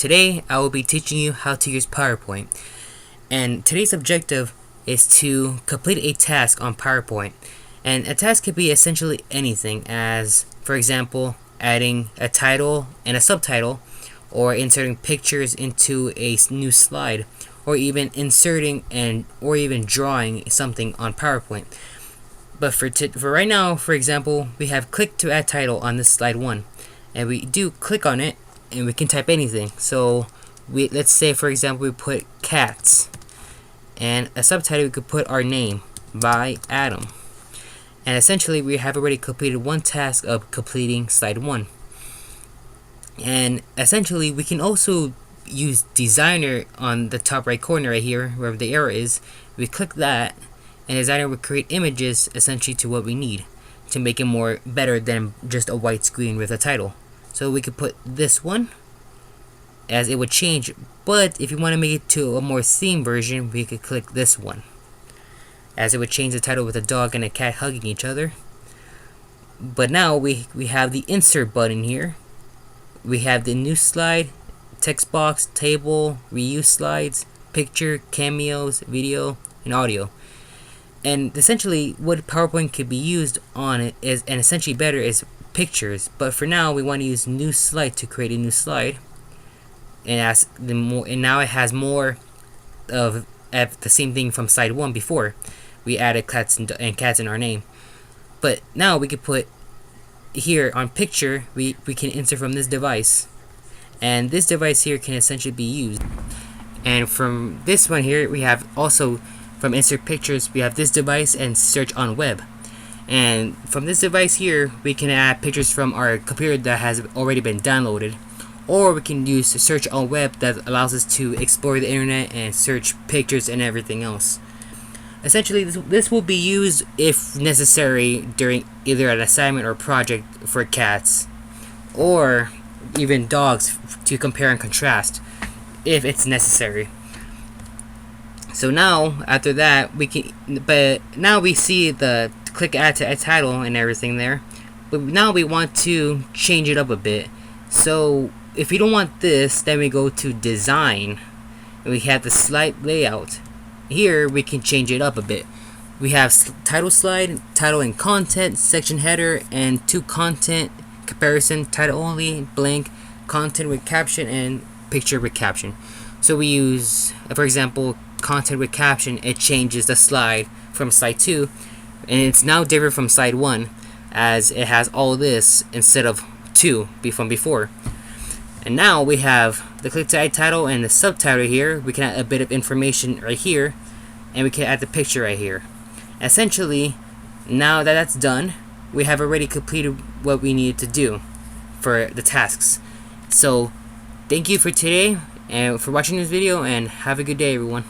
Today I will be teaching you how to use PowerPoint, and today's objective is to complete a task on PowerPoint. And a task could be essentially anything, as for example adding a title and a subtitle, or inserting pictures into a new slide, or even inserting or even drawing something on PowerPoint. But for right now, for example, we have click to add title on this slide 1, and we do click on it and we can type anything. So let's say for example we put cats, and a subtitle we could put our name by Adam, and essentially we have already completed one task of completing slide 1. And essentially we can also use designer on the top right corner right here, wherever the arrow is. We click that and designer will create images essentially to what we need to make it more better than just a white screen with a title. So we could put this one, as it would change, but if you want to make it to a more theme version, we could click this one, as it would change the title with a dog and a cat hugging each other. But now we have the insert button here. We have the new slide, text box, table, reuse slides, picture, cameos, video, and audio. And essentially what PowerPoint could be used on it is, and essentially better, is pictures. But for now we want to use new slide to create a new slide, and now it has more of the same thing from slide 1 before. We added cats in our name, but now we could put here on picture, we can insert from this device, and this device here can essentially be used. And from this one here, we have also from insert pictures, we have this device and search on web. And from this device here, we can add pictures from our computer that has already been downloaded, or we can use search on web that allows us to explore the internet and search pictures and everything else. Essentially this will be used if necessary during either an assignment or project for cats, or even dogs, to compare and contrast if it's necessary. So now after that but now we see the click add to a title and everything there, but now we want to change it up a bit. So if we don't want this, then we go to design and we have the slide layout. Here we can change it up a bit. We have title slide, title and content, section header, and to content, comparison, title only, blank, content with caption, and picture with caption. So we use, for example, content with caption. It changes the slide from slide 2, and it's now different from slide 1, as it has all this instead of 2 from before. And now we have the click to add title and the subtitle here. We can add a bit of information right here, and we can add the picture right here. Essentially, now that that's done, we have already completed what we needed to do for the tasks. So thank you for today and for watching this video, and have a good day everyone.